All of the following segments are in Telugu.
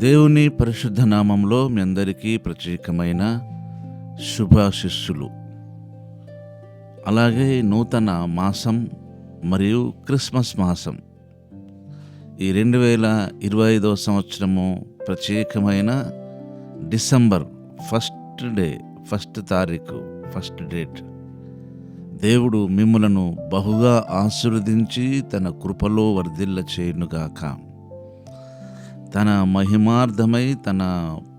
దేవుని పరిశుద్ధ నామంలో మీ అందరికీ ప్రత్యేకమైన శుభాశిస్సులు. అలాగే నూతన మాసం మరియు క్రిస్మస్ మాసం, ఈ 2025 సంవత్సరము ప్రత్యేకమైన డిసెంబర్ ఫస్ట్ తారీఖు ఫస్ట్ డేట్. దేవుడు మిమ్ములను బహుగా ఆశీర్వదించి తన కృపలో వర్ధిల్ల చేయునుగాక. తన మహిమార్థమై తన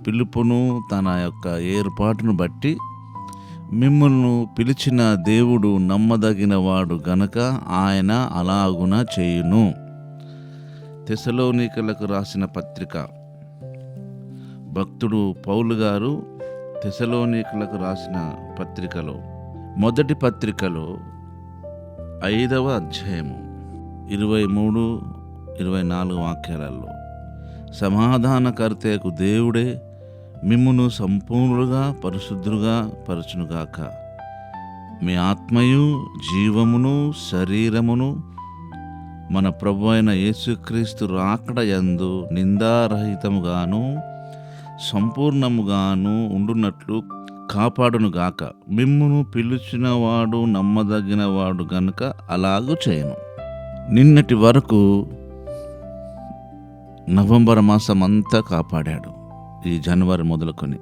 పిలుపును, తన యొక్క ఏర్పాటును బట్టి మిమ్మల్ని పిలిచిన దేవుడు నమ్మదగిన వాడు గనక ఆయన అలాగున చేయును. తెసలోనికలకు రాసిన పత్రిక, భక్తుడు పౌలు గారు తెసలోనికలకు రాసిన పత్రికలో, మొదటి పత్రికలో 5వ అధ్యాయము 23-24 వాక్యాలలో, సమాధానకర్తకు దేవుడే మిమ్మును సంపూర్ణులుగా పరిశుద్ధులుగా పరచునుగాక. మీ ఆత్మయు జీవమును శరీరమును మన ప్రభు అయిన యేసుక్రీస్తు రాకడ యందు నిందారహితముగాను సంపూర్ణముగాను ఉండునట్లు కాపాడునుగాక. మిమ్మును పిలిచిన వాడు నమ్మదగిన వాడు గనుక అలాగూ చేయను. నిన్నటి వరకు నవంబర్ మాసం అంతా కాపాడాడు, ఈ జనవరి మొదలుకొని.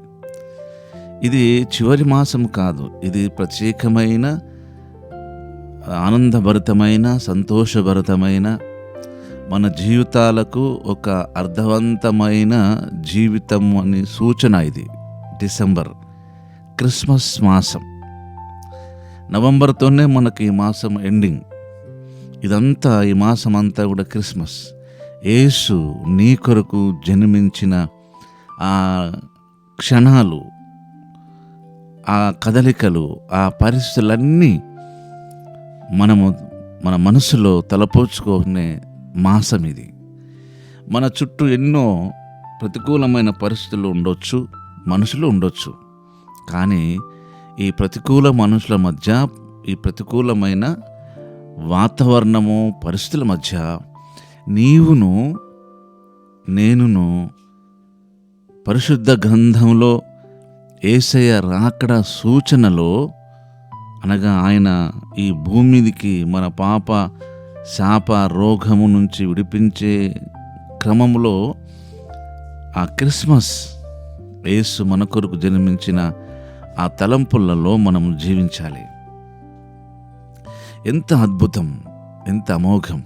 ఇది చివరి మాసం కాదు, ఇది ప్రత్యేకమైన ఆనందభరితమైన సంతోషభరితమైన మన జీవితాలకు ఒక అర్థవంతమైన జీవితం అని సూచన. ఇది డిసెంబర్, క్రిస్మస్ మాసం. నవంబర్తోనే మనకి ఈ మాసం ఎండింగ్. ఇదంతా, ఈ మాసం అంతా కూడా క్రిస్మస్. యేసు నీ కొరకు జన్మించిన ఆ క్షణాలు, ఆ కదలికలు, ఆ పరిస్థితులన్నీ మనము మన మనసులో తలపోచుకునే మాసం ఇది. మన చుట్టూ ఎన్నో ప్రతికూలమైన పరిస్థితులు ఉండొచ్చు, మనుషులు ఉండొచ్చు. కానీ ఈ ప్రతికూల మనుషుల మధ్య, ఈ ప్రతికూలమైన వాతావరణము పరిస్థితుల మధ్య నీవును నేనును పరిశుద్ధ గ్రంథంలో యేసయ్య రాకడ సూచనలో, అనగా ఆయన ఈ భూమికి మన పాప శాప రోగము నుంచి విడిపించే క్రమంలో ఆ క్రిస్మస్, యేసు మన కొరకు జన్మించిన ఆ తలంపులలో మనం జీవించాలి. ఎంత అద్భుతం, ఎంత అమోఘం!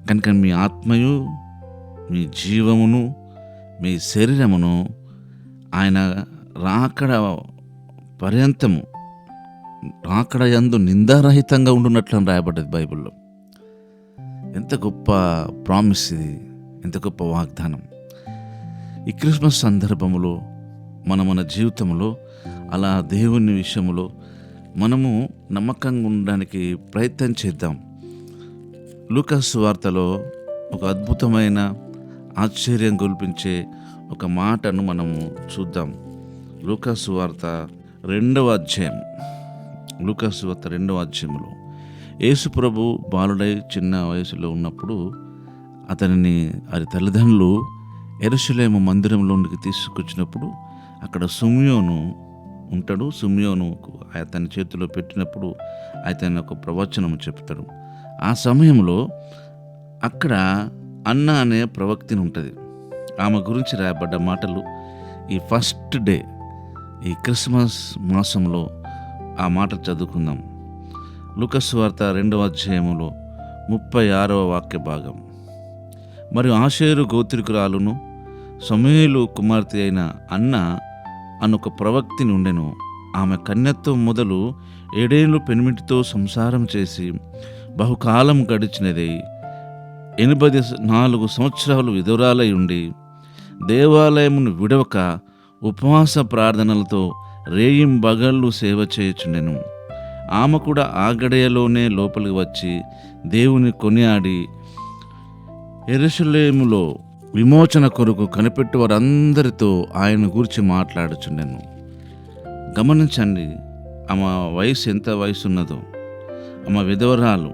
కనుక మీ ఆత్మయు, మీ జీవమును, మీ శరీరమును ఆయన రాకడ పర్యంతము, రాకడ యందు నిందారహితంగా ఉండునట్లు అని రాయబడ్డది బైబిల్లో. ఎంత గొప్ప ప్రామిస్ ఇది, ఎంత గొప్ప వాగ్దానం! ఈ క్రిస్మస్ సందర్భంలో మన జీవితంలో అలా దేవుని విషయంలో మనము నమ్మకంగా ఉండడానికి ప్రయత్నం చేద్దాం. లూకాసు సువార్తలో ఒక అద్భుతమైన ఆశ్చర్యం గొల్పించే ఒక మాటను మనము చూద్దాం. లూకాసు సువార్త 2వ అధ్యాయం, లూకాసు సువార్త 2వ అధ్యాయంలో యేసు ప్రభు బాలుడై చిన్న వయసులో ఉన్నప్పుడు అతనిని అది తల్లిదండ్రులు యెరూషలేము మందిరంలోనికి తీసుకొచ్చినప్పుడు అక్కడ సిమియోను ఉంటాడు. సిమియోను అతని చేతిలో పెట్టినప్పుడు అతని ఒక ప్రవచనం చెప్తాడు. ఆ సమయంలో అక్కడ అన్న అనే ప్రవక్తిని ఉంటుంది. ఆమె గురించి రాయబడ్డ మాటలు ఈ ఫస్ట్ డే, ఈ క్రిస్మస్ మాసంలో ఆ మాటలు చదువుకుందాం. లూకాసు వార్త 2వ అధ్యాయములో 36వ వాక్య భాగం. మరియు ఆషేరు గోత్రికురాలును సమూయేలు కుమార్తె అయిన అన్న అనొక ప్రవక్తిని ఉండెను. ఆమె కన్యత్వం మొదలు 7 ఏళ్ళు పెనిమిటితో సంసారం చేసి బహుకాలం గడిచినది. 84 సంవత్సరాలు విధురాలై ఉండి దేవాలయమును విడవక ఉపవాస ప్రార్థనలతో రేయింబగళ్ళు సేవ చేయుచుండెను. ఆమె కూడా ఆ గడియలోనే లోపలికి వచ్చి దేవుని కొనియాడి యెరూషలేములో విమోచన కొరకు కనిపెట్టు వారందరితో ఆయన గురించి మాట్లాడుచుండెను. గమనించండి, ఆమె వయసు ఎంత వయసు ఉన్నదో. ఆమె విధవరాలు.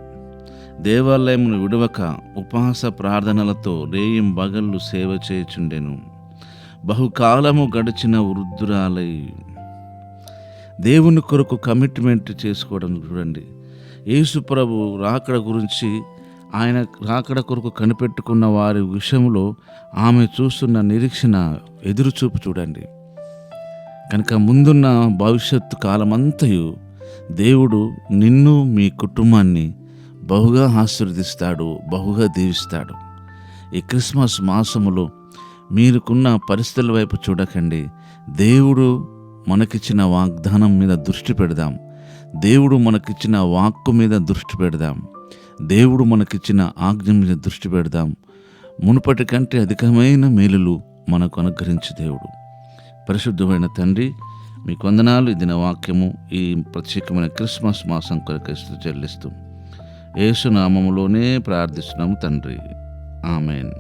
దేవాలయమును విడవక ఉపవాస ప్రార్థనలతో రేయింబగళ్ళు సేవ చేయుచుండెను. బహుకాలము గడిచిన వృద్ధురాలై దేవుని కొరకు కమిట్మెంట్ చేసుకోవడం చూడండి. యేసు ప్రభు రాకడ గురించి, ఆయన రాకడ కొరకు కనిపెట్టుకున్న వారి విషయంలో ఆమె చూస్తున్న నిరీక్షణ, ఎదురుచూపు చూడండి. కనుక ముందున్న భవిష్యత్తు కాలమంతయు దేవుడు నిన్ను, మీ కుటుంబాన్ని బహుగా ఆశీర్వదిస్తాడు, బహుగా దీవిస్తాడు. ఈ క్రిస్మస్ మాసములో మీరుకున్న పరిస్థితుల వైపు చూడకండి. దేవుడు మనకిచ్చిన వాగ్దానం మీద దృష్టి పెడదాం. దేవుడు మనకిచ్చిన వాక్కు మీద దృష్టి పెడదాం. దేవుడు మనకిచ్చిన ఆజ్ఞ మీద దృష్టి పెడదాం. మునుపటి కంటే అధికమైన మేలులు మనకు అనుగ్రహించే దేవుడు. పరిశుద్ధమైన తండ్రి, మీకు వందనాలు. ఈ దిన వాక్యము ఈ ప్రత్యేకమైన క్రిస్మస్ మాసం కొరకు స్తుతి చెల్లిస్తూ యేసు నామములోనే ప్రార్థిస్తున్నాము తండ్రి. ఆమెన్.